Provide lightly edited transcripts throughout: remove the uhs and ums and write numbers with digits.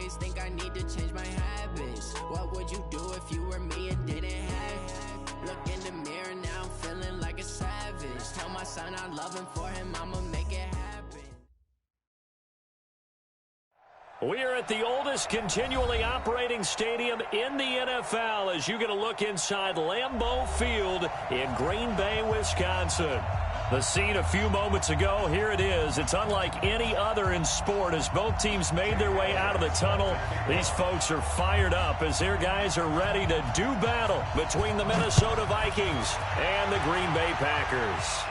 always think I need to change my habits. What would you do if you were me and didn't have? Look in the mirror now, I'm feeling like a savage. Tell my son I love him, for him I'ma make it happen. We are at the oldest continually operating stadium in the NFL as you get a look inside Lambeau Field in Green Bay, Wisconsin. The scene a few moments ago, here it is. It's unlike any other in sport as both teams made their way out of the tunnel. These folks are fired up as their guys are ready to do battle between the Minnesota Vikings and the Green Bay Packers.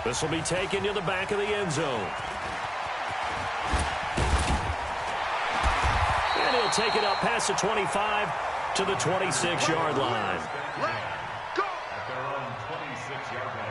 This will be taken to the back of the end zone. And he'll take it up past the 25 to the 26-yard line. Go! At their own 26-yard line.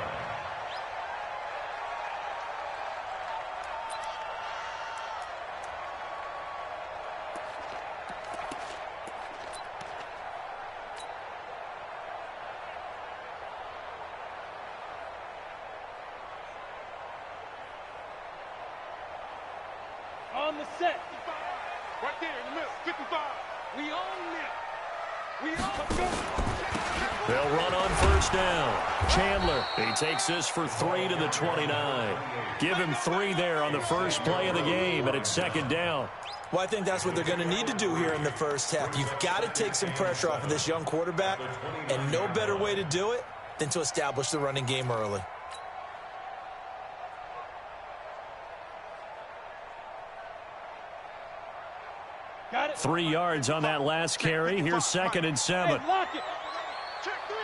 On the set. Right there in the middle, 55. We own it. We own it. They'll run on first down. Chandler, he takes this for 3 to the 29. Give him 3 there on the first play of the game, and it's second down. Well, I think that's what they're going to need to do here in the first half. You've got to take some pressure off of this young quarterback, and no better way to do it than to establish the running game early. Got it. 3 yards on that last carry. Here's 2nd and 7. Hey, lock it. Check three.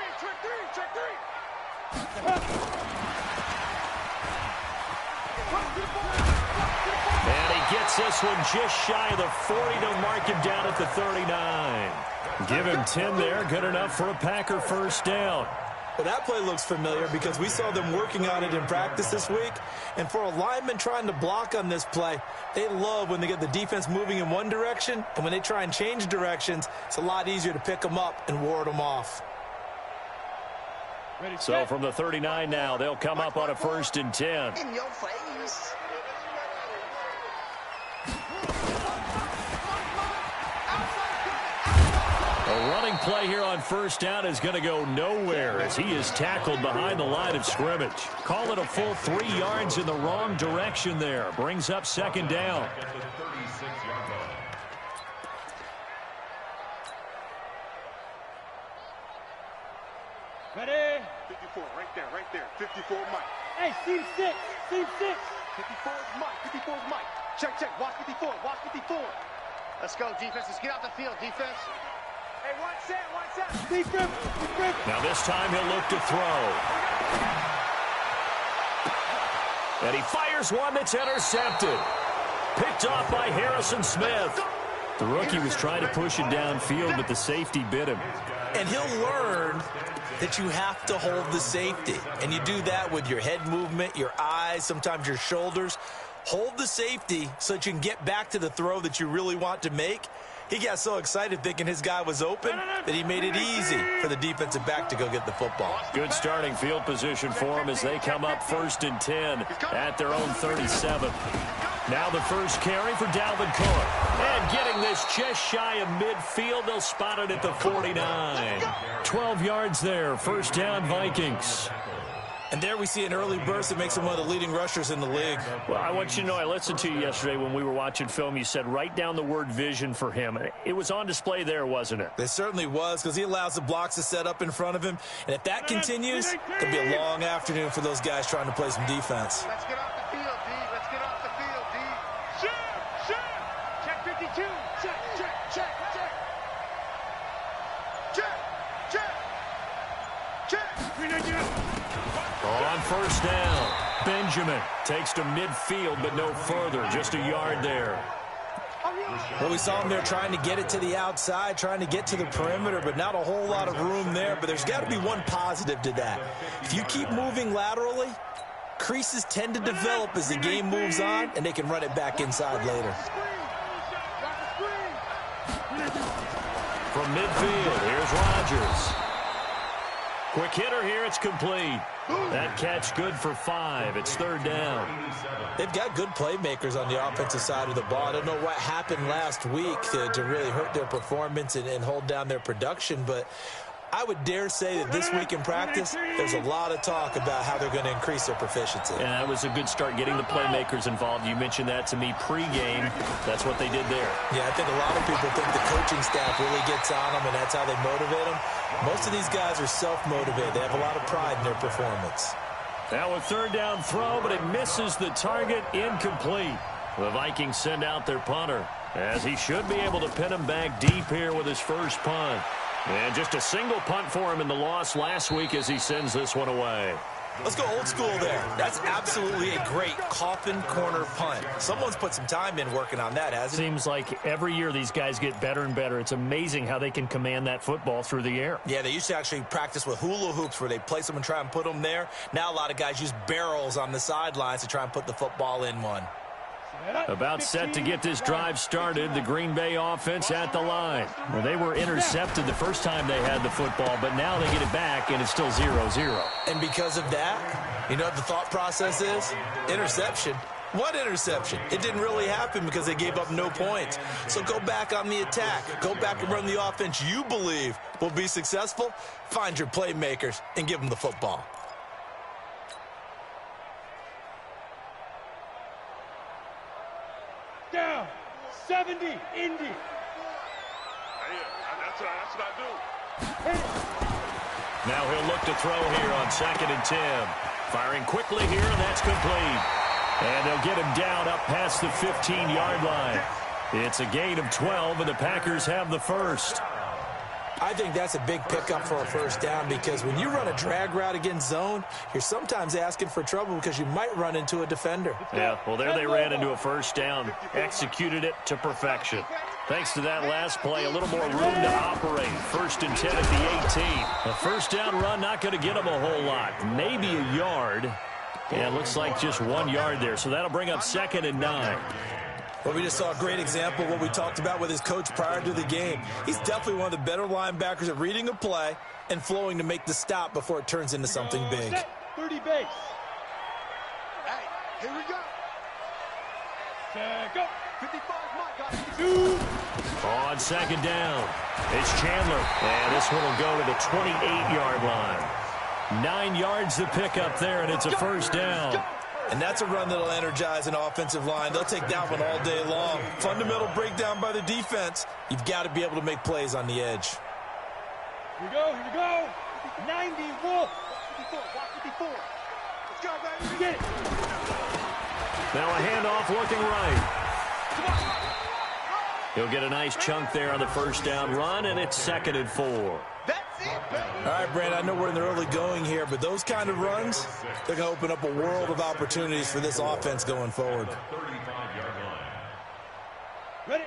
And he gets this one just shy of the 40 to mark him down at the 39. Give him 10 there. Good enough for a Packer first down. Well, that play looks familiar because we saw them working on it in practice this week. And for a lineman trying to block on this play, they love when they get the defense moving in one direction. And when they try and change directions, it's a lot easier to pick them up and ward them off. Ready, So from the 39 now, they'll come up on a 1st and 10. In your face. A running play here on first down is going to go nowhere as he is tackled behind the line of scrimmage. Call it a full 3 yards in the wrong direction there. Brings up second down. Ready. 54, right there. 54 Mike. Hey, seam 6. 54 is Mike. Check. Watch 54. Let's go, defense. Let's get out the field, defense. Hey, watch that. Deep grip. Now this time he'll look to throw. And he fires one that's intercepted. Picked off by Harrison Smith. The rookie was trying to push it downfield, but the safety bit him. And he'll learn that you have to hold the safety. And you do that with your head movement, your eyes, sometimes your shoulders. Hold the safety so that you can get back to the throw that you really want to make. He got so excited thinking his guy was open that he made it easy for the defensive back to go get the football. Good starting field position for him as they come up 1st and 10 at their own 37. Now the first carry for Dalvin Cook. And getting this just shy of midfield, they'll spot it at the 49. 12 yards there, first down Vikings. And there we see an early burst that makes him one of the leading rushers in the league. Well, I want you to know, I listened to you yesterday when we were watching film. You said write down the word vision for him. It was on display there, wasn't it? It certainly was, because he allows the blocks to set up in front of him. And if that continues, it could be a long afternoon for those guys trying to play some defense. Let's get off the field, D. Let's get off the field, D. Check 52. Check. On first down, Benjamin takes to midfield, but no further, just a yard there. Well, we saw him there trying to get it to the outside, trying to get to the perimeter, but not a whole lot of room there. But there's got to be one positive to that. If you keep moving laterally, creases tend to develop as the game moves on, and they can run it back inside later. From midfield, here's Rodgers. Quick hitter here, it's complete. That catch good for 5. It's 3rd down. They've got good playmakers on the offensive side of the ball. I don't know what happened last week to really hurt their performance and hold down their production, but I would dare say that this week in practice, there's a lot of talk about how they're going to increase their proficiency. And that was a good start getting the playmakers involved. You mentioned that to me pregame. That's what they did there. Yeah, I think a lot of people think the coaching staff really gets on them, and that's how they motivate them. Most of these guys are self-motivated. They have a lot of pride in their performance. Now a 3rd down throw, but it misses the target, incomplete. The Vikings send out their punter, as he should be able to pin him back deep here with his first punt. And just a single punt for him in the loss last week as he sends this one away. Let's go old school there. That's absolutely a great coffin corner punt. Someone's put some time in working on that, hasn't it? Seems like every year these guys get better and better. It's amazing how they can command that football through the air. Yeah, they used to actually practice with hula hoops where they place them and try and put them there. Now a lot of guys use barrels on the sidelines to try and put the football in one. About set to get this drive started, the Green Bay offense at the line. Well, they were intercepted the first time they had the football, but now they get it back, and it's still 0-0. And because of that, you know what the thought process is? Interception. What interception? It didn't really happen because they gave up no points. So go back on the attack. Go back and run the offense you believe will be successful. Find your playmakers and give them the football. Down. 70. Indy. That's what I do. Now he'll look to throw here on 2nd and 10. Firing quickly here, and that's complete. And they'll get him down up past the 15-yard line. It's a gain of 12, and the Packers have the first. I think that's a big pickup for a first down because when you run a drag route against zone, you're sometimes asking for trouble because you might run into a defender. Yeah, well, there they ran into a first down, executed it to perfection. Thanks to that last play, a little more room to operate. 1st and 10 at the 18. A first down run not going to get them a whole lot, maybe a yard. And it looks like just 1 yard there, so that'll bring up 2nd and 9. Well, we just saw a great example of what we talked about with his coach prior to the game. He's definitely one of the better linebackers at reading a play and flowing to make the stop before it turns into something big. 30 base. Hey, here we go. Check up. 55, Mike. On 2nd down, it's Chandler. And this one will go to the 28-yard line. 9 yards to pick up there, and it's a first down. And that's a run that'll energize an offensive line. They'll take that one all day long. Fundamental breakdown by the defense. You've got to be able to make plays on the edge. Here we go. 90, Wolf. 54, watch 54. Let's go, baby. Get it. Now a handoff looking right. He'll get a nice chunk there on the first down run, and it's 2nd and 4. That's it, baby. All right, Brandon, I know we're in the early going here, but those kind of runs, they're going to open up a world of opportunities for this offense going forward.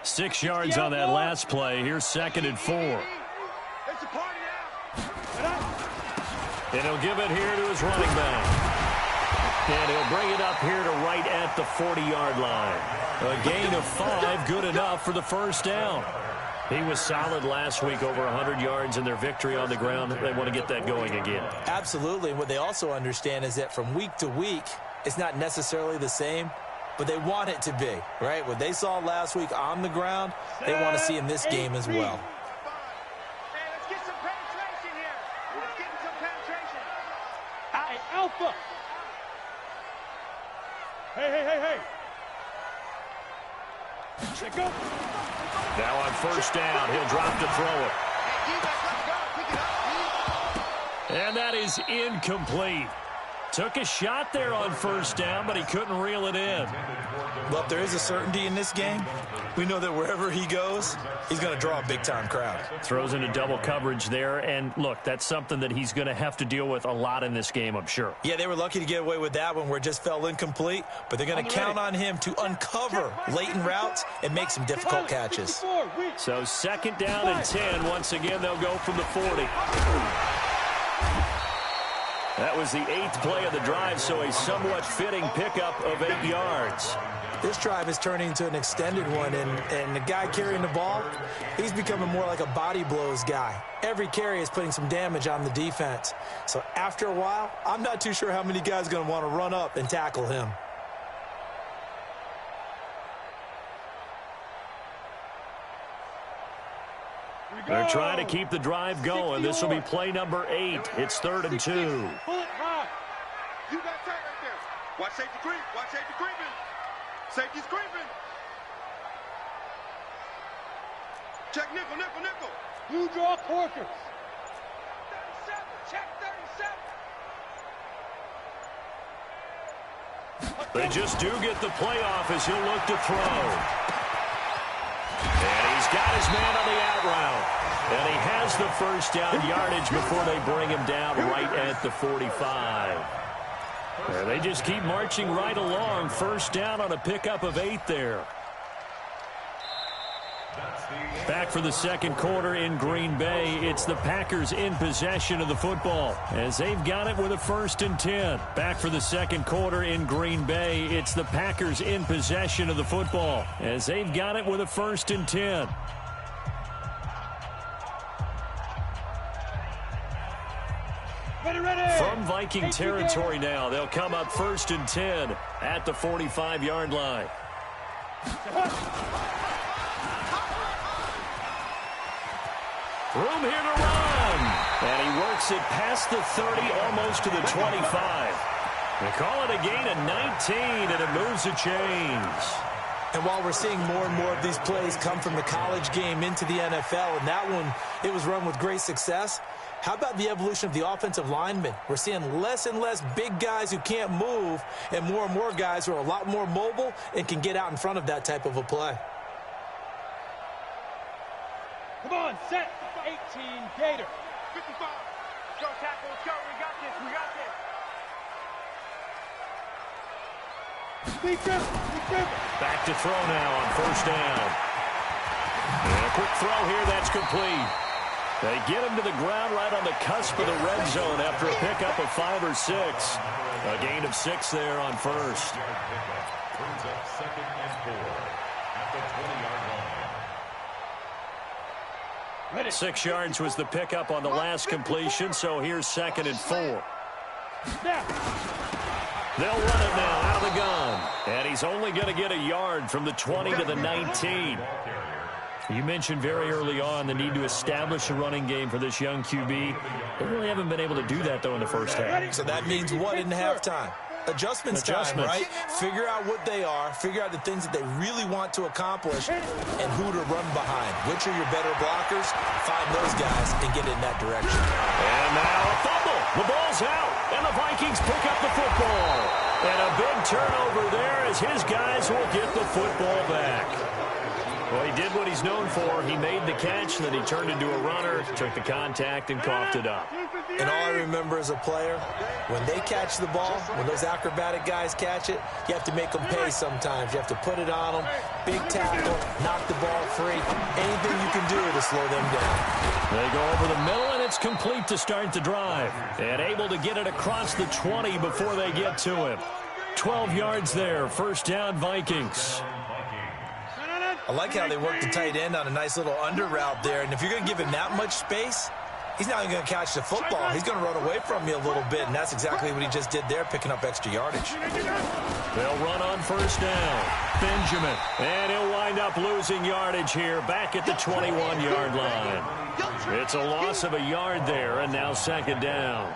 6 yards on that last play. Here's 2nd and 4. It's a party now. And he'll give it here to his running back. And he'll bring it up here to right at the 40-yard line. A gain of 5, good enough for the first down. He was solid last week, over 100 yards in their victory on the ground. They want to get that going again. Absolutely. And what they also understand is that from week to week, it's not necessarily the same, but they want it to be, right? What they saw last week on the ground, they want to see in this game as well. Hey, let's get some penetration here. Let's get some penetration. Hey, Alpha. Hey. Check up. Now on first down, he'll drop to throw it. Hey, defense, let's go. Pick it up, And that is incomplete. Took a shot there on first down, but he couldn't reel it in. Well, if there is a certainty in this game, we know that wherever he goes, he's going to draw a big-time crowd. Throws into double coverage there, and look, that's something that he's going to have to deal with a lot in this game, I'm sure. Yeah, they were lucky to get away with that one where it just fell incomplete, but they're going to count on him to uncover latent routes and make some difficult catches. So 2nd down and 10. Once again, they'll go from the 40. That was the 8th play of the drive, so a somewhat fitting pickup of 8 yards. This drive is turning into an extended one, and the guy carrying the ball, he's becoming more like a body blows guy. Every carry is putting some damage on the defense. So after a while, I'm not too sure how many guys are going to want to run up and tackle him. They're trying to keep the drive going. This will be play number 8. It's 3rd and 2. Pull it high. You got tight right there. Watch safety creep. Watch safety creeping. Safety's creeping. Check nickel, nickel, nickel. You draw quarters. 37. Check 37. They just do get the playoff as he'll look to throw. And he's got his man on the out route. And he has the first down yardage before they bring him down right at the 45. And they just keep marching right along. First down on a pickup of 8 there. Back for the second quarter in Green Bay. It's the Packers in possession of the football as they've got it with a 1st and 10. Back for the second quarter in Green Bay. It's the Packers in possession of the football as they've got it with a 1st and 10. From Viking territory now, they'll come up 1st and 10 at the 45-yard line. Room here to run. And he works it past the 30, almost to the 25. They call it a gain of 19, and it moves the chains. And while we're seeing more and more of these plays come from the college game into the NFL, and that one, it was run with great success, how about the evolution of the offensive linemen? We're seeing less and less big guys who can't move and more guys who are a lot more mobile and can get out in front of that type of a play. Come on, set. 18, Gator. 55. Go, tackle, let's go. We got this. We got this. Speak up. Back to throw now on 1st down. And a quick throw here, that's complete. They get him to the ground right on the cusp of the red zone after a pickup of 5 or 6. A gain of 6 there on 1st. Brings up 2nd and 4 at the 20-yard line. 6 yards was the pickup on the last completion, so here's 2nd and 4. They'll run it now out of the gun. And he's only going to get a yard from the 20 to the 19. You mentioned very early on the need to establish a running game for this young QB. They really haven't been able to do that, though, in the first half. So that means what in halftime? Adjustments time, right? Figure out what they are, figure out the things that they really want to accomplish, and who to run behind. Which are your better blockers? Find those guys and get in that direction. And now a fumble. The ball's out, and the Vikings pick up the football. And a big turnover there as his guys will get the football back. Well, he did what he's known for. He made the catch, and then he turned into a runner, took the contact, and coughed it up. And all I remember as a player, when they catch the ball, when those acrobatic guys catch it, you have to make them pay sometimes. You have to put it on them, big tackle, knock the ball free. Anything you can do to slow them down. They go over the middle, and it's complete to start the drive. And able to get it across the 20 before they get to him. 12 yards there, 1st down Vikings. I like how they work the tight end on a nice little under route there. And if you're going to give him that much space, he's not even going to catch the football. He's going to run away from you a little bit, and that's exactly what he just did there, picking up extra yardage. They'll run on 1st down. Benjamin. And he'll wind up losing yardage here back at the 21-yard line. It's a loss of a yard there, and now 2nd down.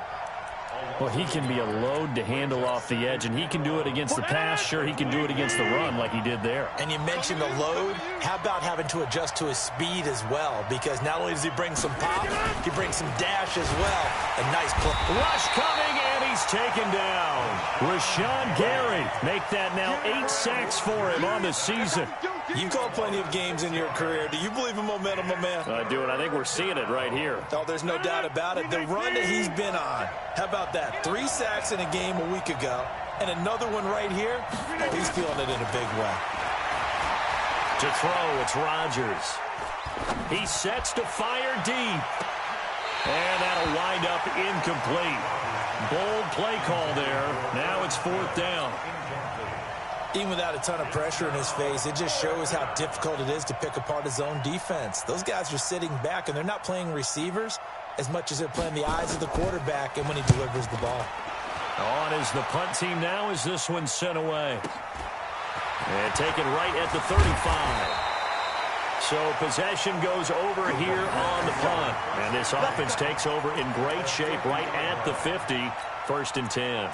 Well, he can be a load to handle off the edge, and he can do it against the pass. Sure, he can do it against the run like he did there. And you mentioned a load. How about having to adjust to his speed as well? Because not only does he bring some pop, he brings some dash as well. A nice play. Rush coming, and he's taken down. Rashawn Gary make that now 8 sacks for him on the season. You call plenty of games in your career. Do you believe in momentum, my man? I do, and I think we're seeing it right here. Oh, there's no doubt about it. The run that he's been on. How about that? 3 sacks in a game a week ago, and another one right here. Oh, he's feeling it in a big way. To throw, it's Rodgers. He sets to fire deep. And that'll wind up incomplete. Bold play call there. Now it's 4th down. Even without a ton of pressure in his face, it just shows how difficult it is to pick apart his own defense. Those guys are sitting back, and they're not playing receivers as much as they're playing the eyes of the quarterback and when he delivers the ball. On is the punt team now as this one's sent away. And taken right at the 35. So possession goes over here on the punt. And this offense takes over in great shape right at the 50. 1st and 10.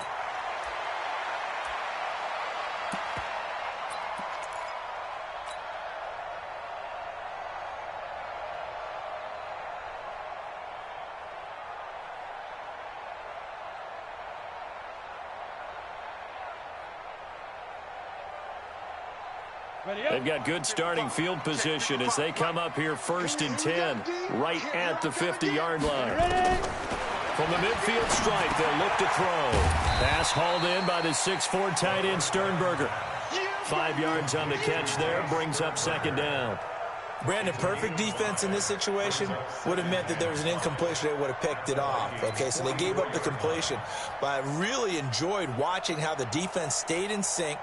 They've got good starting field position as they come up here 1st and 10 right at the 50-yard line. From the midfield stripe, they'll look to throw. Pass hauled in by the 6'4" tight end Sternberger. 5 yards on the catch there, brings up 2nd down. Brandon, perfect defense in this situation would have meant that there was an incompletion. They would have picked it off. Okay, so they gave up the completion. But I really enjoyed watching how the defense stayed in sync,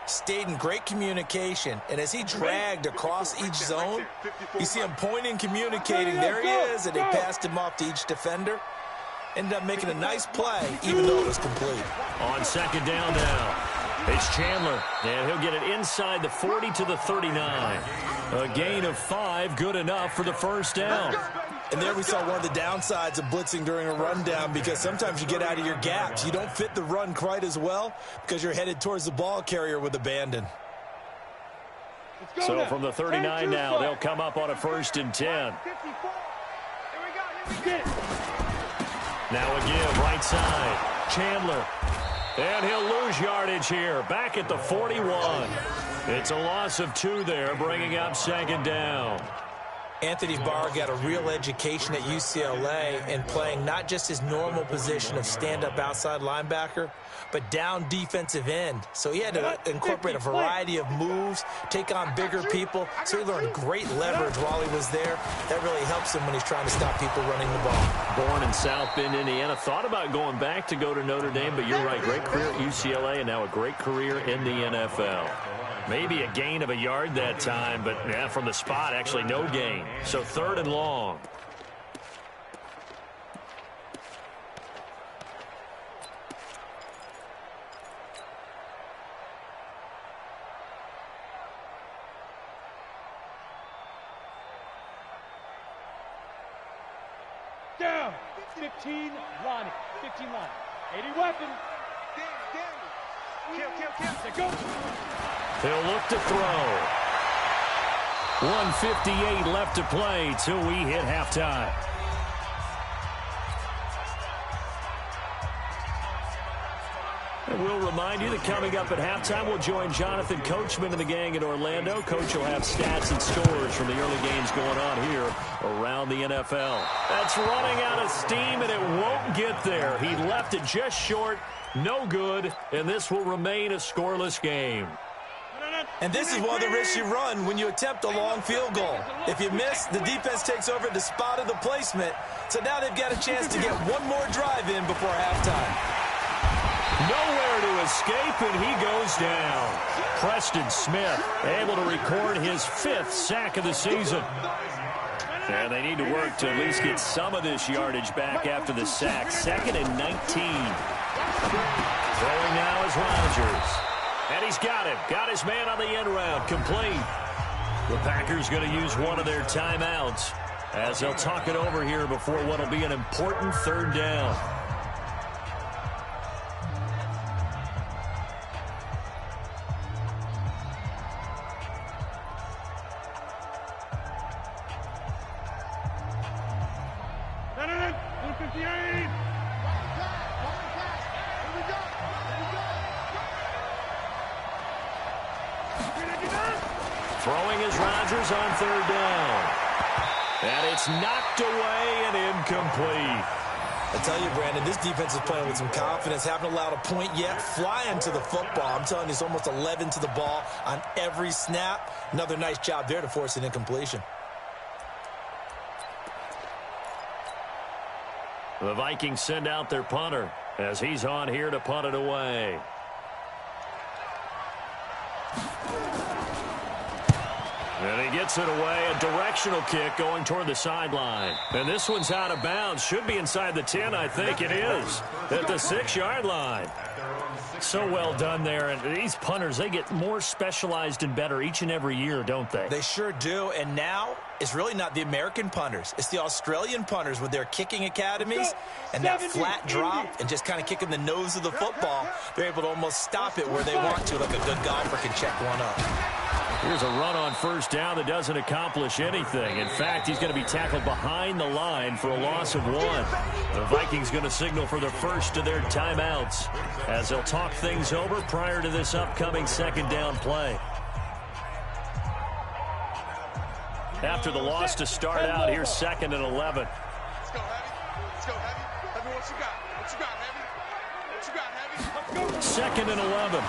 stayed in great communication, and as he dragged across each zone, you see him pointing, communicating. There he is, and they passed him off to each defender. Ended up making a nice play, even though it was complete. On 2nd down now, it's Chandler, and he'll get it inside the 40 to the 39. A gain of 5, good enough for the 1st down. And there we saw one of the downsides of blitzing during a rundown, because sometimes you get out of your gaps. You don't fit the run quite as well because you're headed towards the ball carrier with abandon. So from the 39 now, they'll come up on a 1st and 10. Now a give, right side. Chandler. And he'll lose yardage here. Back at the 41. It's a loss of 2 there, bringing up 2nd down. Anthony Barr got a real education at UCLA in playing not just his normal position of stand-up outside linebacker, but down defensive end. So he had to incorporate a variety of moves, take on bigger people. So he learned great leverage while he was there. That really helps him when he's trying to stop people running the ball. Born in South Bend, Indiana. Thought about going back to go to Notre Dame, but you're right. Great career at UCLA and now a great career in the NFL. Maybe a gain of a yard that time, but yeah, from the spot, actually no gain. So 3rd and long. Down. 15 line. 15 line. 80 weapon. Kill. Go. He'll look to throw. 1:58 left to play till we hit halftime. And we'll remind you that coming up at halftime, we'll join Jonathan Coachman and the gang in Orlando. Coach will have stats and scores from the early games going on here around the NFL. That's running out of steam, and it won't get there. He left it just short, no good, and this will remain a scoreless game. And this is one of the risks you run when you attempt a long field goal. If you miss, the defense takes over the spot of the placement. So now they've got a chance to get one more drive in before halftime. Nowhere to escape, and he goes down. Preston Smith able to record his 5th sack of the season. And they need to work to at least get some of this yardage back after the sack. 2nd and 19. Throwing now is Rodgers. And he's got him. Got his man on the end round. Complete. The Packers going to use one of their timeouts as they'll talk it over here before what will be an important 3rd down. Throwing is Rodgers on 3rd down. And it's knocked away and incomplete. I tell you, Brandon, this defense is playing with some confidence. Haven't allowed a point yet. Flying to the football. I'm telling you, it's almost 11 to the ball on every snap. Another nice job there to force an incompletion. The Vikings send out their punter as he's on here to punt it away. And he gets it away, a directional kick going toward the sideline. And this one's out of bounds. Should be inside the 10, I think it is, at the 6-yard line. So well done there. And these punters, they get more specialized and better each and every year, don't they? They sure do. And now it's really not the American punters. It's the Australian punters with their kicking academies and that flat drop and just kind of kicking the nose of the football. They're able to almost stop it where they want to, like a good golfer can check one up. Here's a run on first down that doesn't accomplish anything. In fact, he's going to be tackled behind the line for a loss of 1. The Vikings going to signal for the first of their timeouts as they'll talk things over prior to this upcoming second down play. After the loss to start out, here's 2nd and 11. Let's go, Heavy. Let's go, Heavy. Heavy, what you got? What you got, Heavy? What you got, Heavy? 2nd and 11.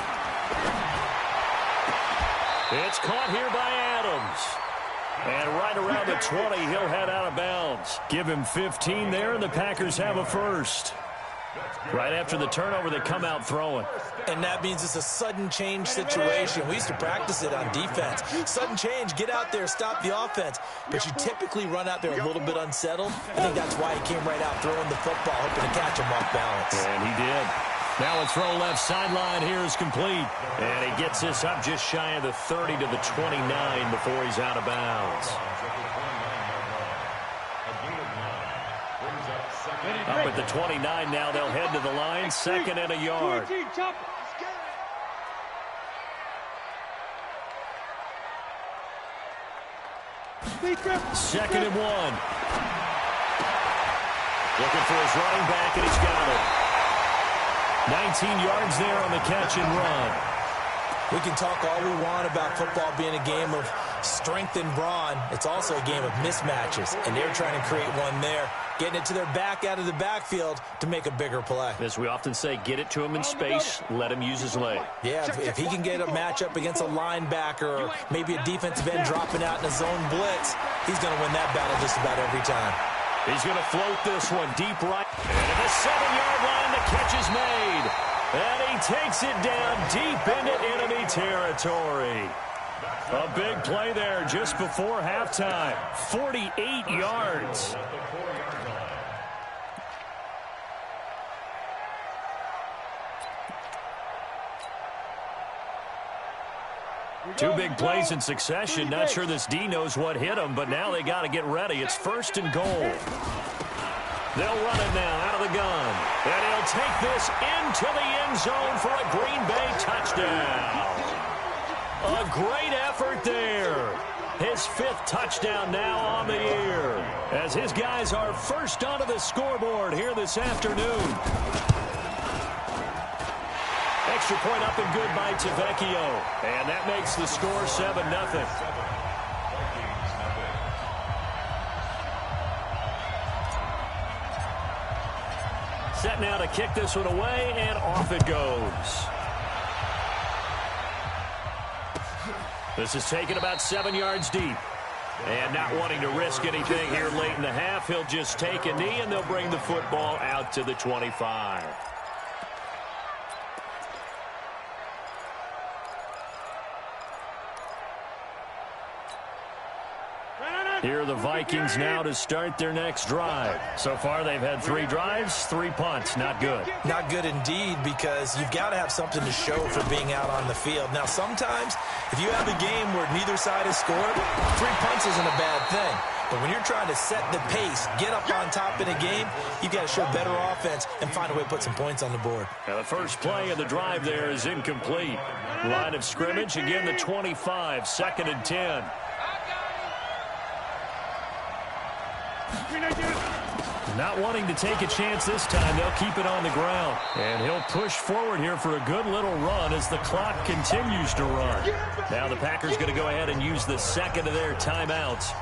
It's caught here by Adams. And right around the 20, he'll head out of bounds. Give him 15 there, and the Packers have a first. Right after the turnover, they come out throwing. And that means it's a sudden change situation. We used to practice it on defense. Sudden change, get out there, stop the offense. But you typically run out there a little bit unsettled. I think that's why he came right out throwing the football, hoping to catch him off balance. And he did. Now a throw left sideline here is complete. And he gets this up just shy of the 30 to the 29 before he's out of bounds. Up at the 29 now, they'll head to the line, 2nd and a yard. 2nd and 1. Looking for his running back, and he's got it. 19 yards there on the catch and run. We can talk all we want about football being a game of strength and brawn. It's also a game of mismatches, and they're trying to create one there, getting it to their back out of the backfield to make a bigger play. As we often say, get it to him in space, let him use his leg. Yeah, if he can get a matchup against a linebacker or maybe a defensive end dropping out in a zone blitz, he's going to win that battle just about every time. He's going to float this one deep right. And at the 7-yard line, the catch is made. And he takes it down deep into enemy territory. A big play there just before halftime. 48 yards. Two big plays in succession. Not sure this D knows what hit him, but now they got to get ready. It's 1st and goal. They'll run it now out of the gun. And he'll take this into the end zone for a Green Bay touchdown. A great effort there. His 5th touchdown now on the year, as his guys are first onto the scoreboard here this afternoon. Extra point up and good by Tavecchio. And that makes the score 7-0. Set now to kick this one away, and off it goes. This is taken about 7 yards deep. And not wanting to risk anything here late in the half, he'll just take a knee, and they'll bring the football out to the 25. Here are the Vikings now to start their next drive. So far, they've had 3 drives, 3 punts. Not good. Not good indeed, because you've got to have something to show for being out on the field. Now, sometimes, if you have a game where neither side has scored, 3 punts isn't a bad thing. But when you're trying to set the pace, get up on top in a game, you've got to show better offense and find a way to put some points on the board. Now, the first play of the drive there is incomplete. Line of scrimmage, again, the 25, 2nd and 10. Not wanting to take a chance this time, they'll keep it on the ground. And he'll push forward here for a good little run as the clock continues to run. Now the Packers going to go ahead and use the 2nd of their timeouts,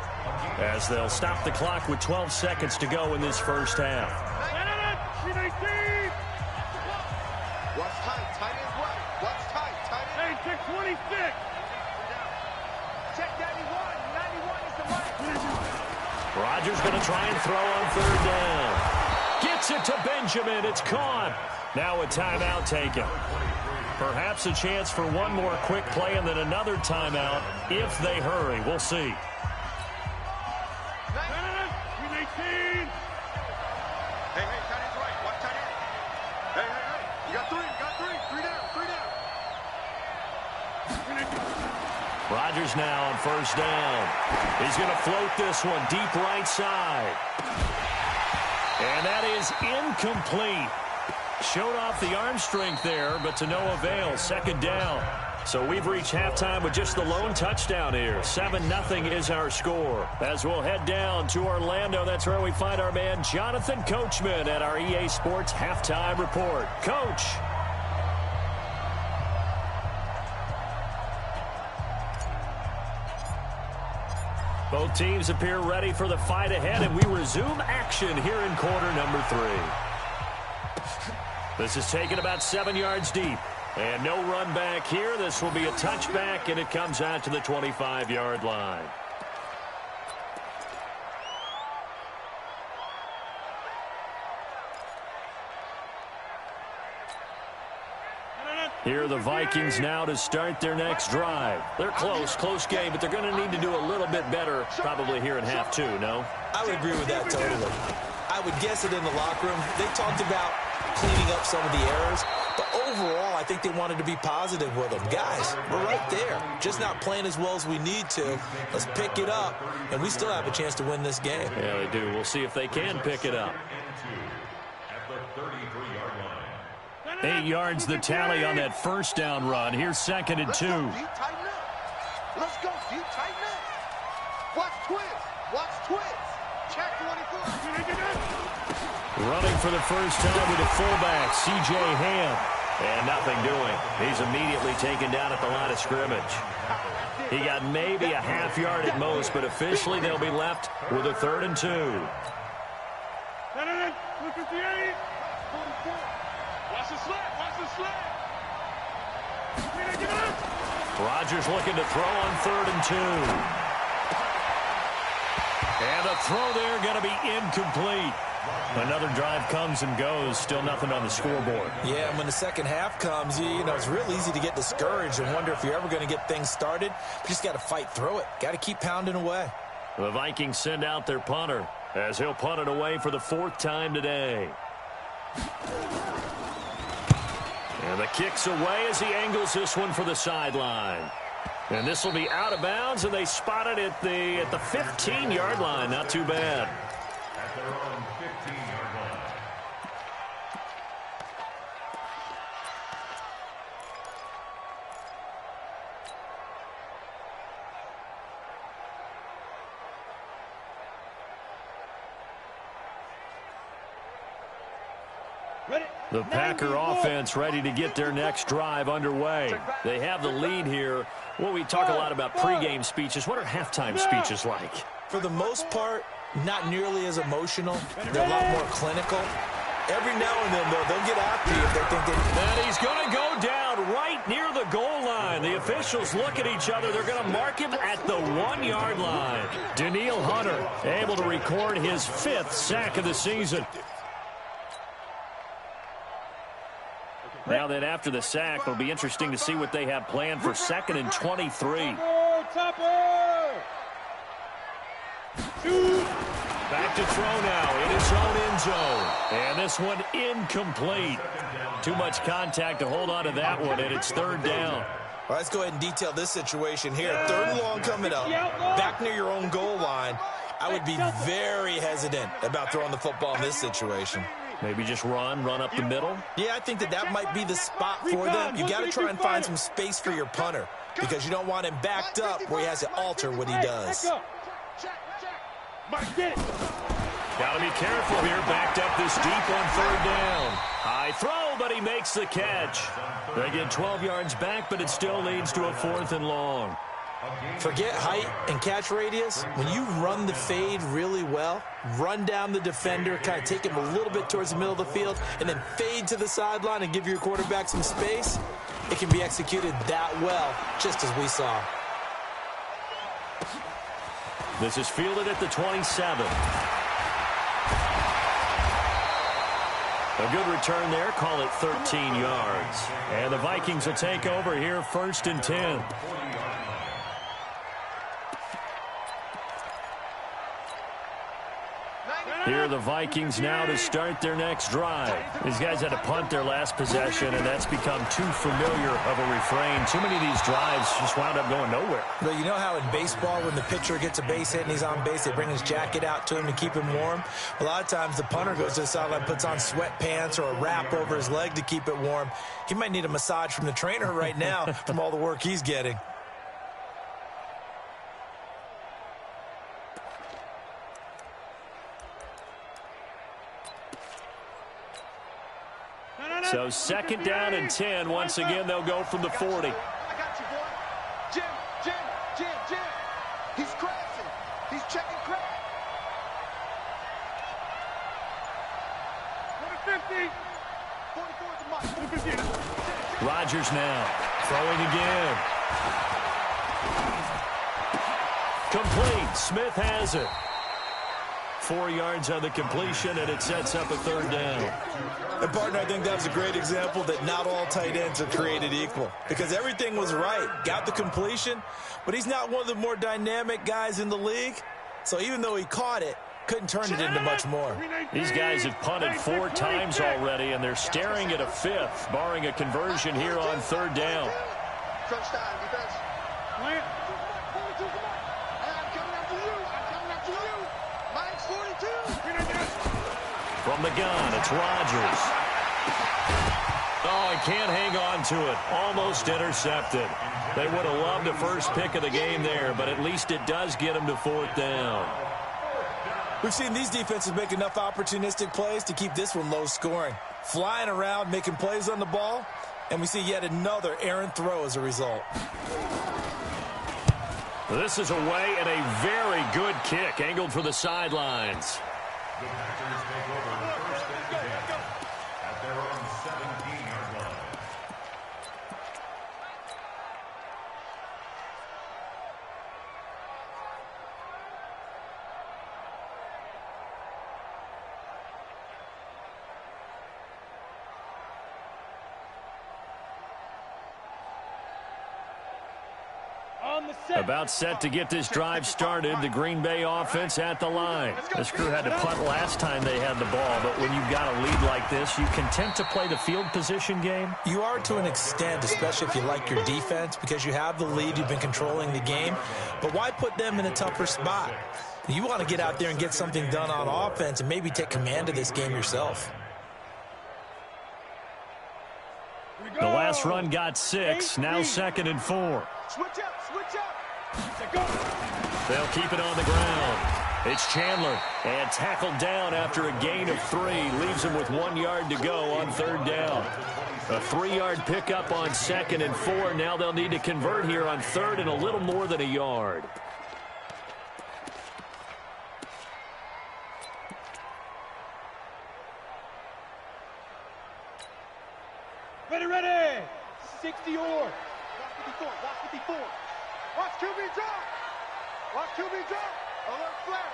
as they'll stop the clock with 12 seconds to go in this first half. What's tight? Tight is what? What's tight? Tight is... Hey, 626. Check 91. 91 is the right. Rodgers going to try and throw on 3rd down. Gets it to Benjamin. It's caught. Now a timeout taken. Perhaps a chance for one more quick play and then another timeout if they hurry. We'll see. Hey, tight end's right. Watch tight end. Hey. You got three. Three down. Rodgers now on first down. He's going to float this one deep right side. And that is incomplete. Showed off the arm strength there, but to no avail. Second down. So we've reached halftime with just the lone touchdown here. 7-0 is our score. As we'll head down to Orlando, that's where we find our man Jonathan Coachman at our EA Sports Halftime Report. Coach. Both teams appear ready for the fight ahead, and we resume action here in quarter number 3. This is taken about 7 yards deep. And no run back here. This will be a touchback, and it comes out to the 25-yard line. Here are the Vikings now to start their next drive. They're close game, but they're going to need to do a little bit better probably here in half 2, no? I would agree with that totally. I would guess it in the locker room. They talked about cleaning up some of the errors, but overall, I think they wanted to be positive with them. Guys, we're right there. Just not playing as well as we need to. Let's pick it up, and we still have a chance to win this game. Yeah, they do. We'll see if they can pick it up. At the 33-yard line. 8 yards the tally on that first down run. Here's 2nd and 2. Let's go, D. Tighten up. Watch twist. Check 24. Running for the first time with a fullback, C.J. Ham. And nothing doing. He's immediately taken down at the line of scrimmage. He got maybe a half yard at most, but officially they'll be left with a 3rd and 2. Watch the sled. Rodgers looking to throw on 3rd and 2. And the throw there going to be incomplete. Another drive comes and goes. Still nothing on the scoreboard. Yeah, and when the second half comes, you know, it's real easy to get discouraged and wonder if you're ever going to get things started. You just got to fight through it. Got to keep pounding away. The Vikings send out their punter as he'll punt it away for the 4th time today. And the kick's away as he angles this one for the sideline. And this will be out of bounds, and they spot it at the 15-yard line. Not too bad. At their own 15-yard line. The Packer offense ready to get their next drive underway. They have the lead here. Well, we talk a lot about pregame speeches. What are halftime speeches like? For the most part, not nearly as emotional. They're a lot more clinical. Every now and then, though, they'll get after you if they think they... And he's going to go down right near the goal line. The officials look at each other. They're going to mark him at the 1-yard line. Danielle Hunter able to record his 5th sack of the season. Now then, after the sack, it'll be interesting to see what they have planned for 2nd and 23. Back to throw now in his own end zone. And this one incomplete. Too much contact to hold on to that one, and it's 3rd down. Well, let's go ahead and detail this situation here. 3rd and long coming up, back near your own goal line. I would be very hesitant about throwing the football in this situation. Maybe just run up the middle? Yeah, I think that might be the spot for them. You got to try and find some space for your punter because you don't want him backed up where he has to alter what he does. Got to be careful here. Backed up this deep on 3rd down. High throw, but he makes the catch. They get 12 yards back, but it still leads to a 4th and long. Forget height and catch radius. When you run the fade really well, run down the defender, kind of take him a little bit towards the middle of the field, and then fade to the sideline and give your quarterback some space, it can be executed that well, just as we saw. This is fielded at the 27. A good return there. Call it 13 yards. And the Vikings will take over here, 1st and 10. Here are the Vikings now to start their next drive. These guys had to punt their last possession, and that's become too familiar of a refrain. Too many of these drives just wound up going nowhere. Well, you know how in baseball, when the pitcher gets a base hit and he's on base, they bring his jacket out to him to keep him warm? A lot of times the punter goes to the sideline, puts on sweatpants or a wrap over his leg to keep it warm. He might need a massage from the trainer right now from all the work he's getting. So 2nd down and 10. Once again, they'll go from the 40. I got you, boy. Jim. He's crashing. He's checking crash. 50. 44 is the mark. Rodgers now throwing again. Complete. Smith has it. 4 yards on the completion, and it sets up a 3rd down. And, partner, I think that was a great example that not all tight ends are created equal, because everything was right. Got the completion, but he's not one of the more dynamic guys in the league. So even though he caught it, couldn't turn it into much more. These guys have punted 4 times already, and they're staring at a 5th, barring a conversion here on 3rd down. Crunch time, defense. Plant. I'm coming after you. Mike's 42. From the gun, it's Rodgers. Oh, he can't hang on to it. Almost intercepted. They would have loved a first pick of the game there, but at least it does get them to 4th down. We've seen these defenses make enough opportunistic plays to keep this one low scoring. Flying around, making plays on the ball, and we see yet another errant throw as a result. This is away and a very good kick, angled for the sidelines. The Packers take over 1st and 10 at their own 17-yard line. About set to get this drive started, the Green Bay offense at the line. This crew had to punt last time they had the ball, but when you've got a lead like this, you content to play the field position game? You are to an extent, especially if you like your defense, because you have the lead, you've been controlling the game. But why put them in a tougher spot? You want to get out there and get something done on offense and maybe take command of this game yourself. The last run got 6, now 2nd and 4. Switch up. They'll keep it on the ground. It's Chandler, and tackled down after a gain of 3. Leaves him with 1 yard to go on 3rd down. A 3-yard pickup on 2nd and 4. Now they'll need to convert here on 3rd and a little more than a yard. Ready. 60 or. Watch 54. Watch QB drop. Alert flare.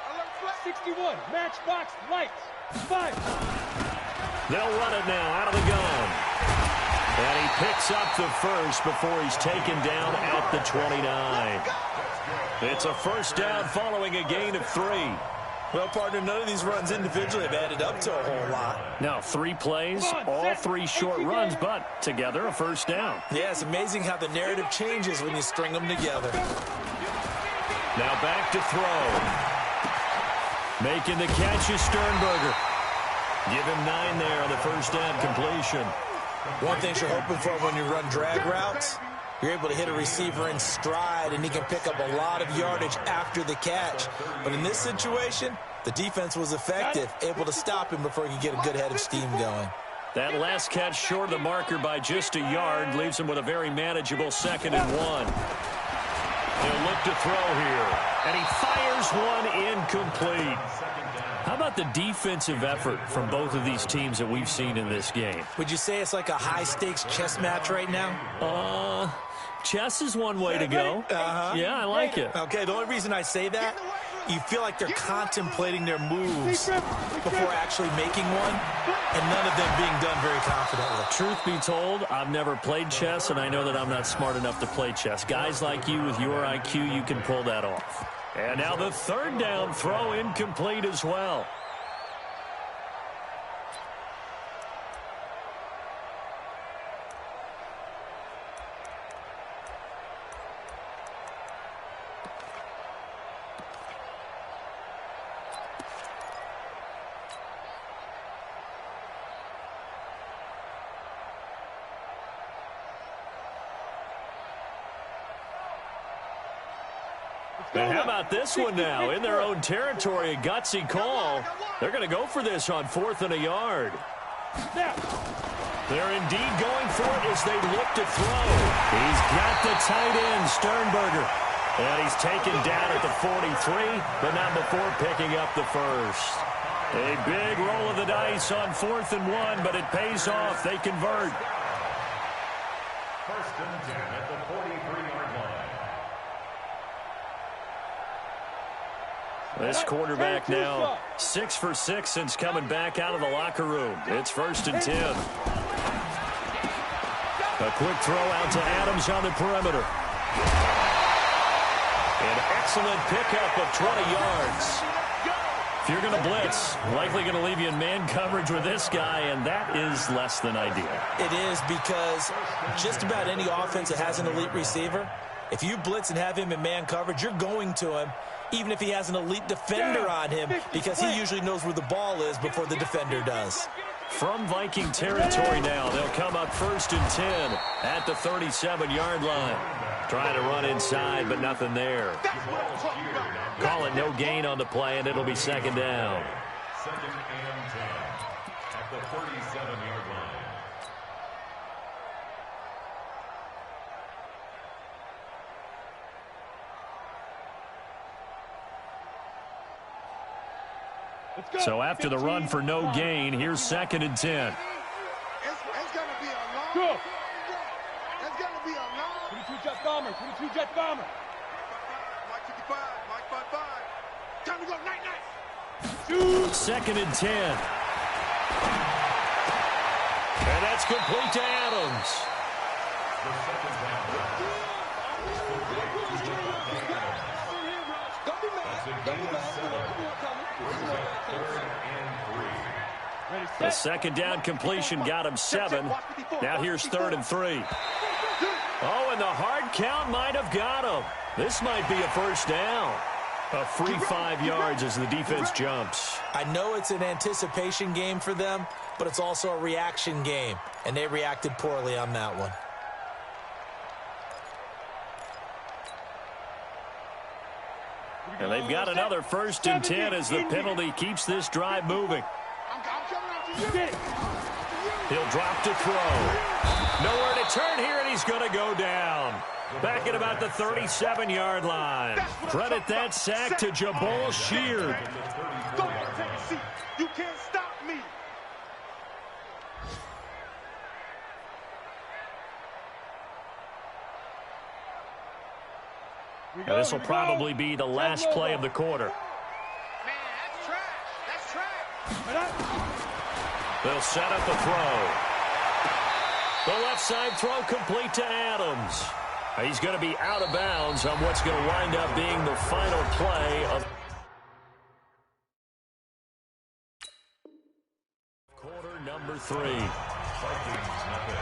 61. Matchbox lights. 5. They'll run it now out of the gun. And he picks up the first before he's taken down at the 29. It's a 1st down following a gain of 3. Well, partner, none of these runs individually have added up to a whole lot. Now 3 plays, all 3 short runs, but together a 1st down. Yeah, it's amazing how the narrative changes when you string them together. Now back to throw. Making the catch is Sternberger. Give him 9 there on the 1st down completion. One thing you're hoping for when you run drag routes, you're able to hit a receiver in stride, and he can pick up a lot of yardage after the catch. But in this situation, the defense was effective, able to stop him before he could get a good head of steam going. That last catch short of the marker by just a yard leaves him with a very manageable 2nd and 1. He'll look to throw here, and he fires one incomplete. How about the defensive effort from both of these teams that we've seen in this game? Would you say it's like a high-stakes chess match right now? Chess is one way to go. Yeah, I like it. Okay, the only reason I say that you feel like they're contemplating their moves before actually making one, and none of them being done very confidently. Truth be told, I've never played chess, and I know that I'm not smart enough to play chess. Guys like you with your IQ, you can pull that off. And now the third down throw incomplete as well. And how about this one now? In their own territory, a gutsy call. They're going to go for this on 4th and a yard. They're indeed going for it as they look to throw. He's got the tight end, Sternberger. And he's taken down at the 43, but not before picking up the first. A big roll of the dice on 4th and 1, but it pays off. They convert. 1st and 10 at the 43-yard line. This quarterback now 6 for 6 since coming back out of the locker room. It's 1st and 10. A quick throw out to Adams on the perimeter. An excellent pickup of 20 yards. If you're going to blitz, likely going to leave you in man coverage with this guy, and that is less than ideal. It is, because just about any offense that has an elite receiver, if you blitz and have him in man coverage, you're going to him, even if he has an elite defender on him, because he usually knows where the ball is before the defender does. From Viking territory now, they'll come up 1st and 10 at the 37-yard line. Trying to run inside, but nothing there. Call it no gain on the play, and it'll be 2nd down. 2nd and 10 at the 37-yard line. So after the run for no gain, here's 2nd and 10. It's going to be a long. Go. It's going to be a long. 22 Jet Bomber. 22 Jet Bomber. Mike 55. Mike 55. Time to go. Night, night. 2nd and 10. And that's complete to Adams. The 2nd down. That's a gain of 7. Brings up 3rd and 3. The 2nd down completion got him 7. Now here's 3rd and 3. Oh, and the hard count might have got him. This might be a 1st down. A free 5 yards as the defense jumps. I know it's an anticipation game for them, but it's also a reaction game, and they reacted poorly on that one. And they've got another 1st and 10 as the penalty keeps this drive moving. He'll drop to throw. Nowhere to turn here, and he's going to go down. Back at about the 37-yard line. Credit that sack to Jabal Sheard. Go, Tennessee. You can't stop me. Now, this will probably be the last play of the quarter. Man, that's trash. That's trash. They'll set up the throw. The left side throw complete to Adams. He's going to be out of bounds on what's going to wind up being the final play of quarter number 3. Vikings nothing.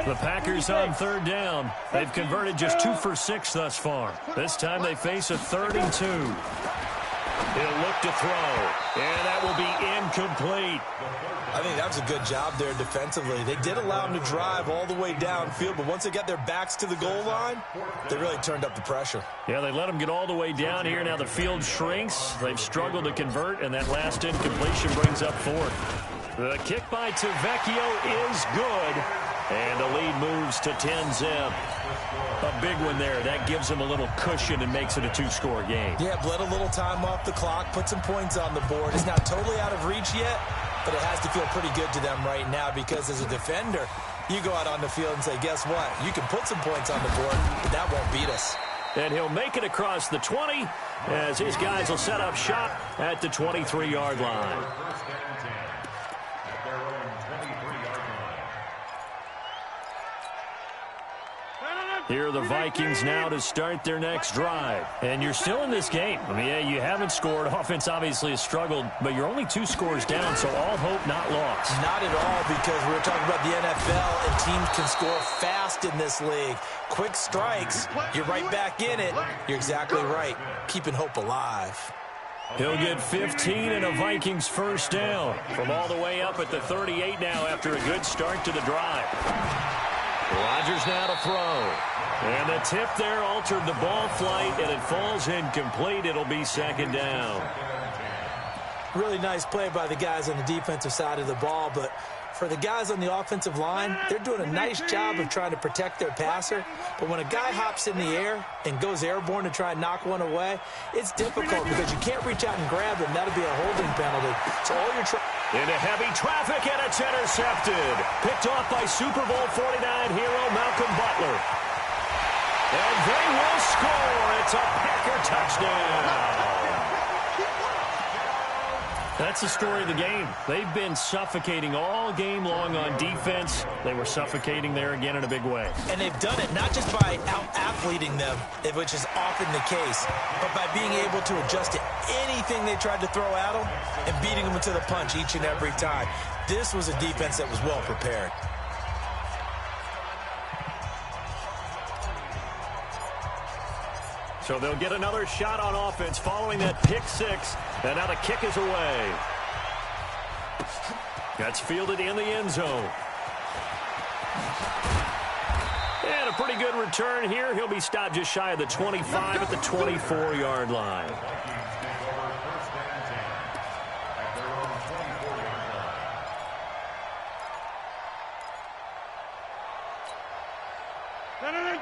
The Packers on 3rd down. They've converted just 2 for 6 thus far. This time they face a 3rd and 2. He'll look to throw, and that will be incomplete. I think that was a good job there defensively. They did allow them to drive all the way downfield, but once they got their backs to the goal line, they really turned up the pressure. Yeah, they let them get all the way down here. Now the field shrinks. They've struggled to convert, and that last incompletion brings up 4th. The kick by Tavecchio is good, and the lead moves to 10-zip. A big one there. That gives them a little cushion and makes it a 2-score game. Yeah, bled a little time off the clock, put some points on the board. It's not totally out of reach yet, but it has to feel pretty good to them right now because as a defender, you go out on the field and say, guess what? You can put some points on the board, but that won't beat us. And he'll make it across the 20 as his guys will set up shop at the 23-yard line. First and 10 at their own 23-yard line. Here are the Vikings now to start their next drive. And you're still in this game. I mean, yeah, you haven't scored. Offense obviously has struggled, but you're only 2 scores down, so all hope not lost. Not at all, because we were talking about the NFL, and teams can score fast in this league. Quick strikes, you're right back in it. You're exactly right. Keeping hope alive. He'll get 15 and a Vikings first down from all the way up at the 38 now after a good start to the drive. Rodgers now to throw. And the tip there altered the ball flight, and it falls incomplete. It'll be second down. Really nice play by the guys on the defensive side of the ball, but for the guys on the offensive line, they're doing a nice job of trying to protect their passer. But when a guy hops in the air and goes airborne to try and knock one away, it's difficult because you can't reach out and grab him. That'll be a holding penalty. So all you're trying... Into heavy traffic, and it's intercepted. Picked off by Super Bowl 49 hero Malcolm Butler. And they will score. It's a Packer touchdown. That's the story of the game. They've been suffocating all game long on defense. They were suffocating there again in a big way. And they've done it not just by out-athleting them, which is often the case, but by being able to adjust to anything they tried to throw at them and beating them to the punch each and every time. This was a defense that was well prepared. So they'll get another shot on offense following that pick six. And now the kick is away. That's fielded in the end zone. And a pretty good return here. He'll be stopped just shy of the 25 at the 24-yard line.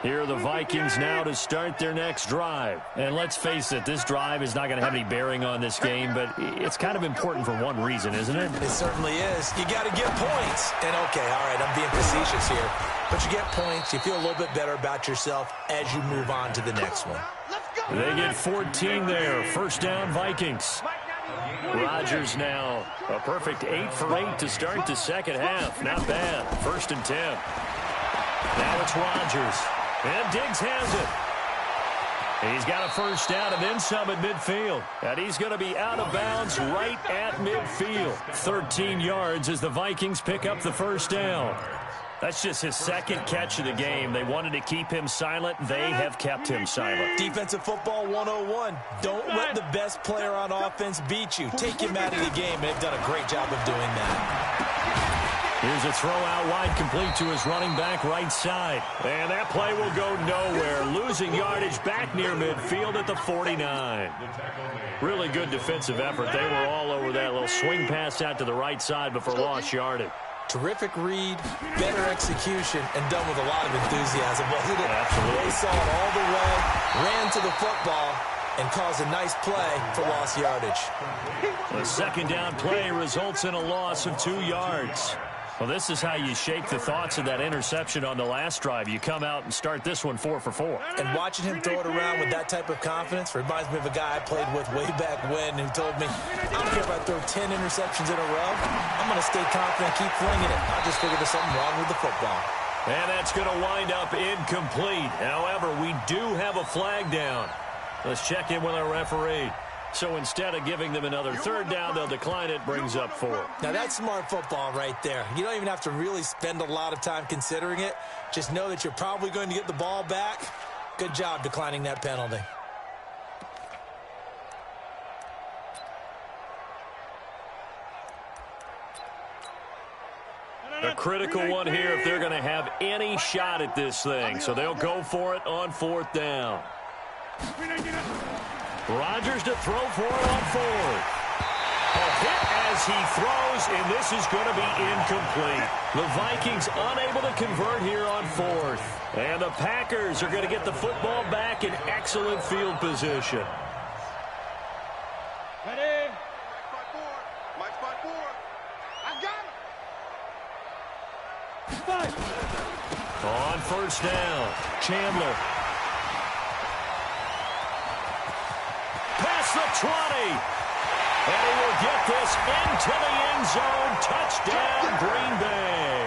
Here are the Vikings now to start their next drive. And let's face it, this drive is not going to have any bearing on this game, but it's kind of important for one reason, isn't it? It certainly is. You got to get points. And, okay, all right, I'm being facetious here. But you get points, you feel a little bit better about yourself as you move on to the next one. They get 14 there. First down, Vikings. Rodgers now a perfect 8 for 8 to start the second half. Not bad. First and 10. Now it's Rodgers. And Diggs has it. He's got a first down and then some at midfield. And he's going to be out of bounds right at midfield. 13 yards as the Vikings pick up the first down. That's just his second catch of the game. They wanted to keep him silent. They have kept him silent. Defensive football 101. Don't let the best player on offense beat you. Take him out of the game, and they've done a great job of doing that. Here's a throw out wide, complete to his running back right side. And that play will go nowhere. Losing yardage back near midfield at the 49. Really good defensive effort. They were all over that little swing pass out to the right side before lost yardage. Terrific read, better execution, and done with a lot of enthusiasm, wasn't it? Absolutely. They saw it all the way, ran to the football, and caused a nice play for lost yardage. The second down play results in a loss of 2 yards. Well, this is how you shake the thoughts of that interception on the last drive. You come out and start this one 4 for 4. And watching him throw it around with that type of confidence reminds me of a guy I played with way back when who told me, I don't care if I throw 10 interceptions in a row. I'm going to stay confident, keep flinging it. I just figured there's something wrong with the football. And that's going to wind up incomplete. However, we do have a flag down. Let's check in with our referee. So instead of giving them another third down, they'll decline it, brings up 4. Now, that's smart football right there. You don't even have to really spend a lot of time considering it. Just know that you're probably going to get the ball back. Good job declining that penalty. A critical one here if they're going to have any shot at this thing. So they'll go for it on 4th down. Rodgers to throw for it on 4th. A hit as he throws, and this is going to be incomplete. The Vikings unable to convert here on 4th. And the Packers are going to get the football back in excellent field position. Ready? My spot 4. Inside. On first down, Chandler. Past the 20. And he will get this into the end zone. Touchdown, Green Bay.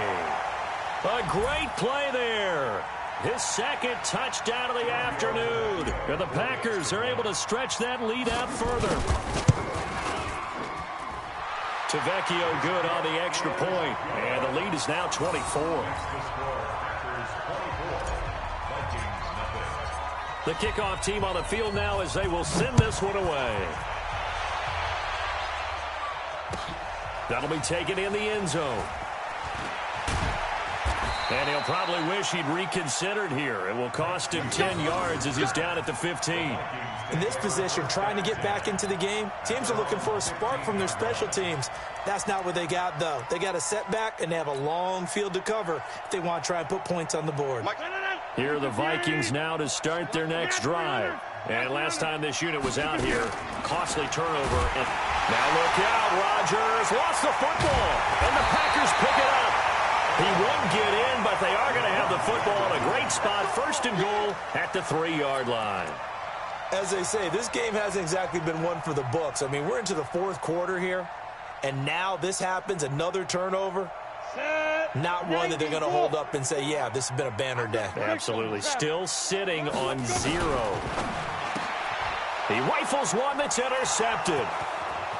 A great play there. His second touchdown of the afternoon. And the Packers are able to stretch that lead out further. Tavecchio good on the extra point. And the lead is now 24. The kickoff team on the field now as they will send this one away. That'll be taken in the end zone. And he'll probably wish he'd reconsidered here. It will cost him 10 yards as he's down at the 15. In this position, trying to get back into the game, teams are looking for a spark from their special teams. That's not what they got, though. They got a setback, and they have a long field to cover if they want to try and put points on the board. Here are the Vikings now to start their next drive. And last time this unit was out here, costly turnover. And now look out, Rodgers lost the football, and the Packers pick it up. He won't get in, but they are going to have the football in a great spot, first and goal at the 3-yard line. As they say, this game hasn't exactly been one for the books. I mean, we're into the fourth quarter here, and now this happens, another turnover. Not one that they're going to hold up and say, yeah, this has been a banner day. Absolutely. Still sitting on 0. He rifles one that's intercepted.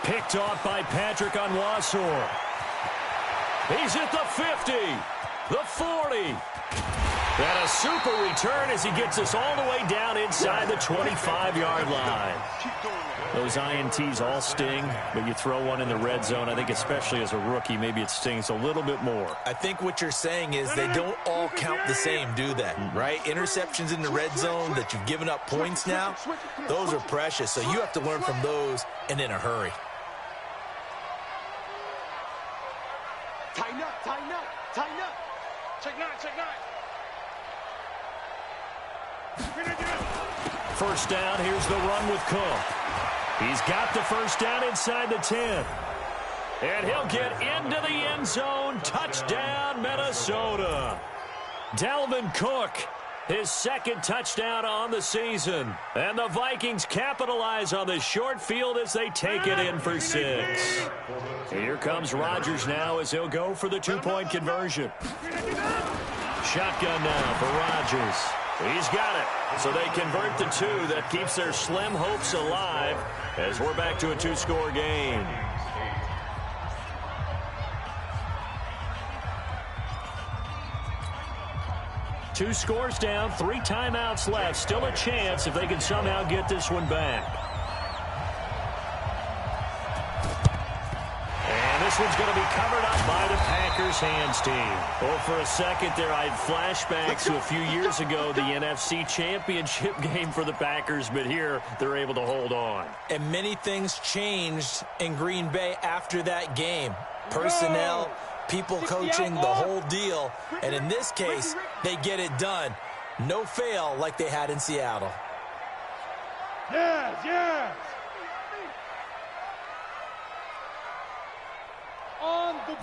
Picked off by Patrick Onwuasor. He's at the 50, the 40. And a super return as he gets us all the way down inside the 25-yard line. Those INTs all sting, but you throw one in the red zone, I think especially as a rookie, maybe it stings a little bit more. I think what you're saying is they don't all count the same, do they? Right? Interceptions in the red zone that you've given up points now, those are precious. So you have to learn from those and in a hurry. Tighten up, tighten up, tighten up. Check 9, check 9. First down, here's the run with Cook. He's got the first down inside the 10. And he'll get into the end zone. Touchdown, Minnesota. Dalvin Cook, his second touchdown on the season. And the Vikings capitalize on the short field as they take it in for 6. Here comes Rodgers now as he'll go for the 2-point conversion. Shotgun now for Rodgers. He's got it. So they convert the 2. That keeps their slim hopes alive as we're back to a 2-score game. Two scores down, 3 timeouts left. Still a chance if they can somehow get this one back. And this one's going to be covered up by the Packers hands team. Well, for a second there, I had flashbacks to a few years ago, the NFC Championship game for the Packers, but here they're able to hold on. And many things changed in Green Bay after that game. Personnel, people coaching, the whole deal. And in this case, they get it done. No fail like they had in Seattle. Yes, yes. On the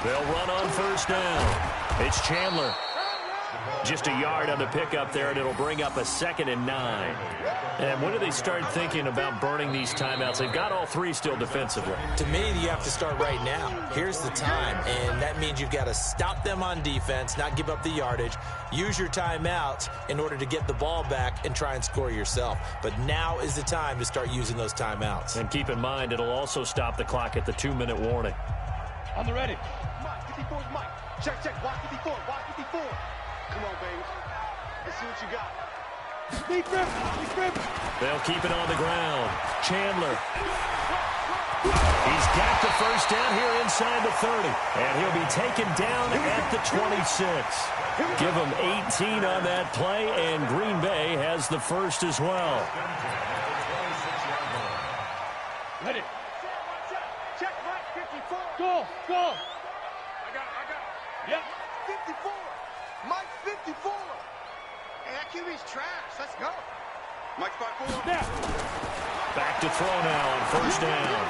They'll run on first down. It's Chandler. Just a yard on the pickup there, and it'll bring up a 2nd and 9. And when do they start thinking about burning these timeouts? They've got all 3 still defensively. To me, you have to start right now. Here's the time, and that means you've got to stop them on defense, not give up the yardage, use your timeouts in order to get the ball back and try and score yourself. But now is the time to start using those timeouts. And keep in mind, it'll also stop the clock at the 2-minute warning. On the ready. Mike, 54's Mike. Check, check. Watch 54. Watch 54. Come on, baby. Let's see what you got. Deep grip. Deep grip. They'll keep it on the ground. Chandler. He's got the first down here inside the 30. And he'll be taken down at the 26. Give him 18 on that play, and Green Bay has the first as well. Ready. Check, Mike, 54. Go, go. I got it. Yep. 54. Mike, 54. Hey, that QB's trash. Let's go. Mike, 5-4. Snap. Back to throw now on first down.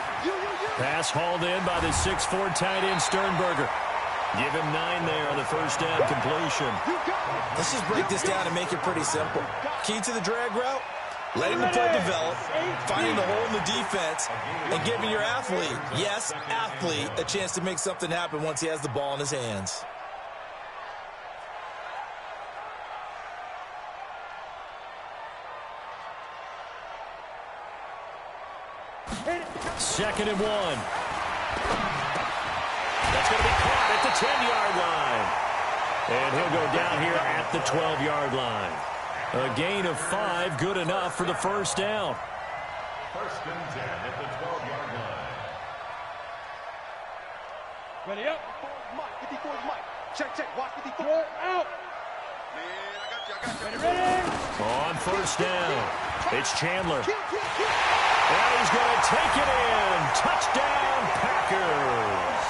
Pass hauled in by the 6'4" tight end Sternberger. Give him 9 there on the first down completion. Let's just break this down and make it pretty simple. Key to the drag route, letting the play develop, finding the hole in the defense, and giving your athlete, yes, athlete, a chance to make something happen once he has the ball in his hands. Second and 1. That's going to be caught at the 10-yard line. And he'll go down here at the 12-yard line. A gain of 5, good enough for the first down. First and 10 at the 12-yard line. Ready up. Mike, 54 is Mike. Check, watch 54. Throw out. Man, I got you. Ready. On first down, it's Chandler. And he's going to take it in. Touchdown, Packers.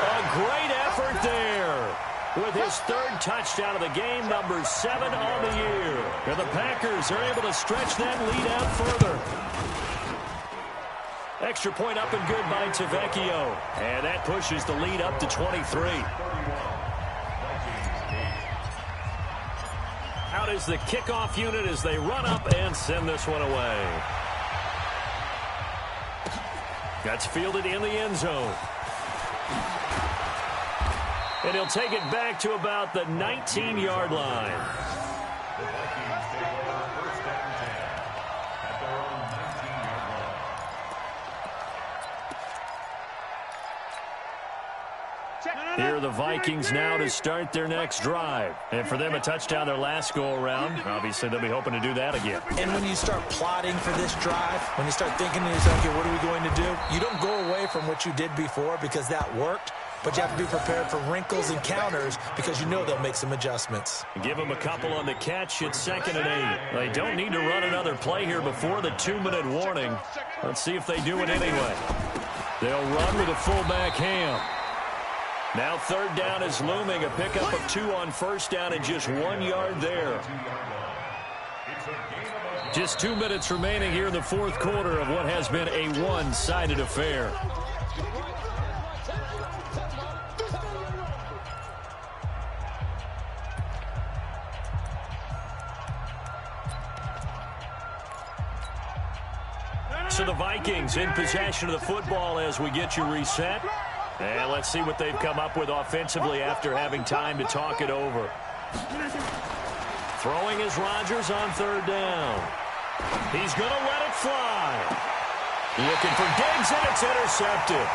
A great effort there. With his third touchdown of the game, number 7 on the year. And the Packers are able to stretch that lead out further. Extra point up and good by Tavecchio. And that pushes the lead up to 23. Out is the kickoff unit as they run up and send this one away. That's fielded in the end zone. And he'll take it back to about the 19-yard line. The Vikings take over first and 10 at their own 19-yard line. Here are the Vikings now to start their next drive. And for them, a touchdown their last go-around. Obviously, they'll be hoping to do that again. And when you start plotting for this drive, when you start thinking to yourself, okay, what are we going to do? You don't go away from what you did before because that worked. But you have to be prepared for wrinkles and counters because you know they'll make some adjustments. Give them a couple on the catch. It's 2nd and 8. They don't need to run another play here before the 2-minute warning. Let's see if they do it anyway. They'll run with a fullback Ham. Now 3rd down is looming. A pickup of 2 on first down and just 1 yard there. Just 2 minutes remaining here in the 4th quarter of what has been a one-sided affair. So the Vikings in possession of the football as we get you reset. And let's see what they've come up with offensively after having time to talk it over. Throwing is Rodgers on 3rd down. He's going to let it fly. Looking for Diggs, and it's intercepted.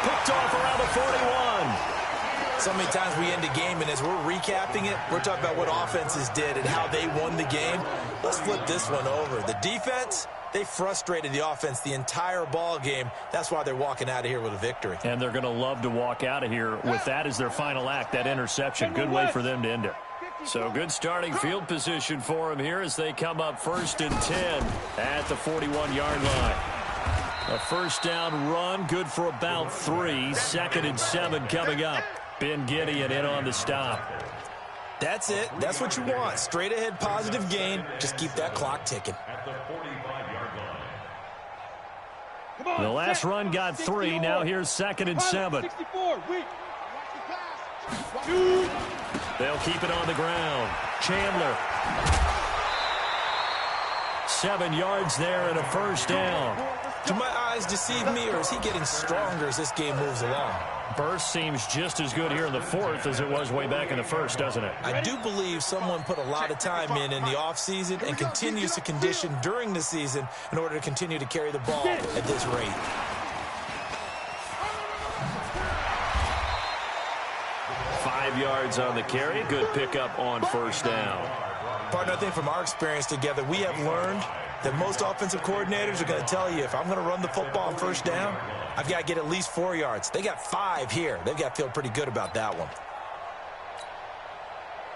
Picked off around the 41. So many times we end a game, and as we're recapping it, we're talking about what offenses did and how they won the game. Let's flip this one over. The defense, they frustrated the offense the entire ball game. That's why they're walking out of here with a victory. And they're going to love to walk out of here with that as their final act, that interception. Good way for them to end it. So good starting field position for them here as they come up 1st and 10 at the 41-yard line. A first down run, good for about 3. 2nd and 7 coming up. Ben Gideon in on the stop. That's it. That's what you want. Straight ahead positive gain. Just keep that clock ticking. At the 45-yard line. The last run got 3. Now here's 2nd and 7. 64, weak. They'll keep it on the ground. Chandler. 7 yards there and a first down. Do my eyes deceive me, or is he getting stronger as this game moves along? Burst seems just as good here in the 4th as it was way back in the 1st, doesn't it? I do believe someone put a lot of time in the offseason and continues to condition during the season in order to continue to carry the ball at this rate. Five yards on the carry. Good pickup on first down. Partner, I think from our experience together, we have learned that most offensive coordinators are going to tell you, if I'm going to run the football on first down, I've got to get at least 4 yards. They got 5 here. They've got to feel pretty good about that one.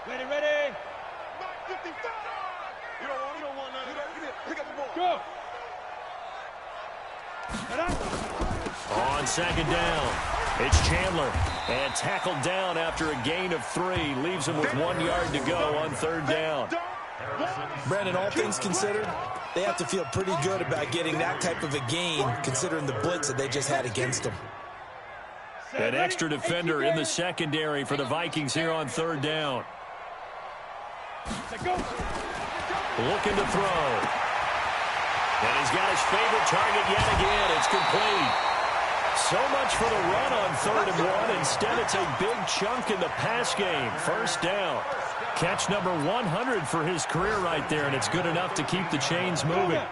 Ready. You don't want none of that. Pick up the ball. Go. On 2nd down, it's Chandler. And tackled down after a gain of 3. Leaves him with 1 yard to go on 3rd down. Brandon, all things considered, they have to feel pretty good about getting that type of a gain, considering the blitz that they just had against them. An extra defender in the secondary for the Vikings here on third down. Looking to throw. And he's got his favorite target yet again. It's complete. So much for the run on 3rd and 1. Instead, it's a big chunk in the pass game. First down. Catch number 100 for his career right there, and it's good enough to keep the chains moving. 18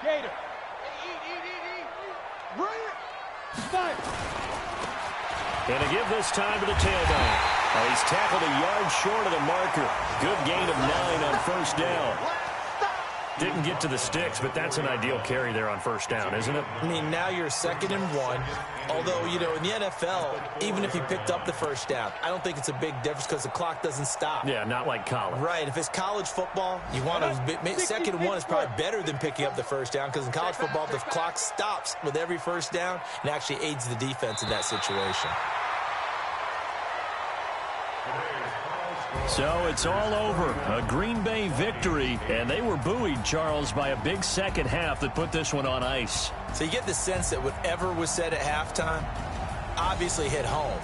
Gator. And to give this time to the tailback. He's tackled a yard short of the marker. Good gain of 9 on first down. Didn't get to the sticks, but that's an ideal carry there on first down, isn't it? I mean, now you're 2nd and 1. Although, you know, in the NFL, even if he picked up the first down, I don't think it's a big difference because the clock doesn't stop. Yeah, not like college. Right. If it's college football, you want to 2nd and 1 is probably better than picking up the first down because in college football, the clock stops with every first down and actually aids the defense in that situation. So it's all over. A Green Bay victory, and they were buoyed, Charles, by a big second half that put this one on ice. So you get the sense that whatever was said at halftime obviously hit home.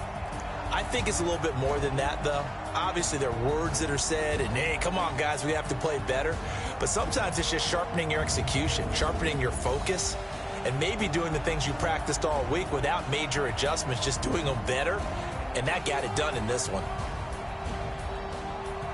I think it's a little bit more than that, though. Obviously, there are words that are said, and, hey, come on, guys, we have to play better. But sometimes it's just sharpening your execution, sharpening your focus, and maybe doing the things you practiced all week without major adjustments, just doing them better, and that got it done in this one.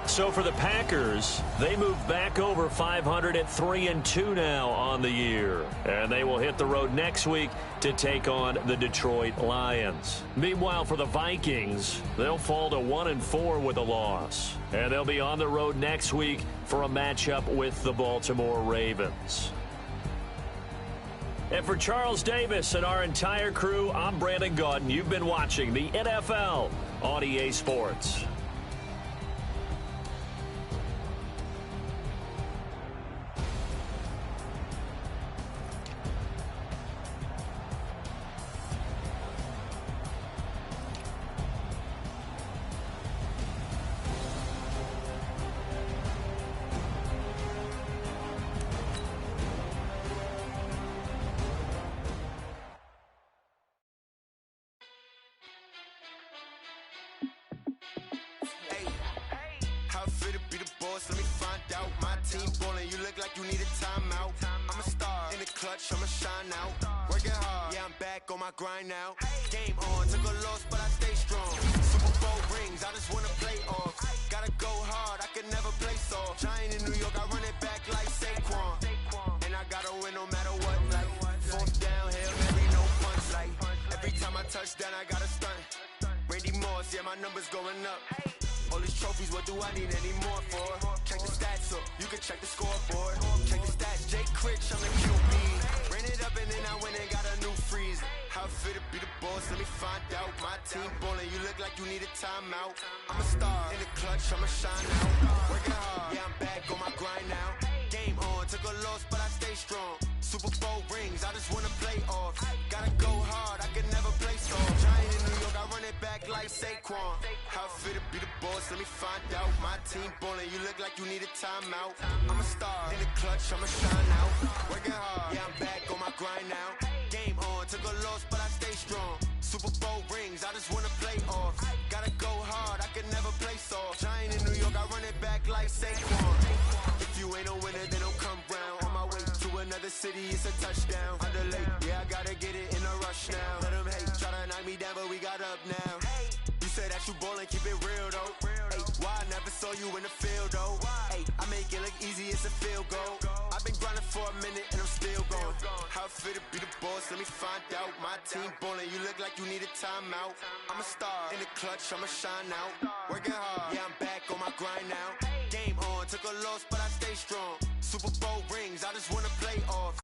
So for the Packers, they move back over 500 at 3-2 now on the year. And they will hit the road next week to take on the Detroit Lions. Meanwhile, for the Vikings, they'll fall to 1-4 with a loss. And they'll be on the road next week for a matchup with the Baltimore Ravens. And for Charles Davis and our entire crew, I'm Brandon Gaudin. You've been watching the NFL on EA Sports. Let me find out. My team ballin', you look like you need a timeout. I'm a star in the clutch, I'ma shine out. Working hard, yeah, I'm back on my grind now. Game on, took a loss, but I stay strong. Super Bowl rings, I just wanna play off. Gotta go hard, I can never play soft. Giant in New York, I run it back like Saquon. And I gotta win no matter what. Like 4th down, Hail Mary, no punch. Like every time I touch down, I gotta stunt. Randy Moss, yeah, my numbers going up. All these trophies, what do I need any more for? Check the stats up, you can check the scoreboard. Check the stats, Jake Critch, I'm the QB. Ran it up and then I went and got a new freeze. How fit to be the boss, let me find out. My team ballin', you look like you need a timeout. I'm a star in the clutch, I'ma shine out. Working hard, yeah, I'm back on my grind now. Game on, took a loss, but I stay strong. Super Bowl rings, I just wanna play off. Gotta go hard, I can never play soft. Giant in New York, I run it back like Saquon. How fit to be the boss, let me find out. My team ballin', you look like you need a timeout. I'm a star in the clutch, I'ma shine out. Working hard, yeah, I'm back on my grind now. Game on, took a loss, but I stay strong. Super Bowl rings, I just wanna play off. Gotta go hard, I can never play soft. Giant in New York, I run it back like Saquon. If you ain't a winner, then don't come round. On my way to another city, it's a touchdown. Underlay, yeah, I gotta get it in a rush now. Let them hate, try to knock me down, but we got up now. You say that you ballin', keep it real though. Hey, why I never saw you in the field though? Hey, I make it look easy, it's a field goal. I've been grinding for a minute and I'm still going. How fit to be the boss, let me find out. My team ballin', you look like you need a timeout. I'm a star in the clutch, I'ma shine out. Working hard, yeah, I'm back on my grind now. Game on, took a loss, but I stay strong. Super Bowl rings, I just wanna play off.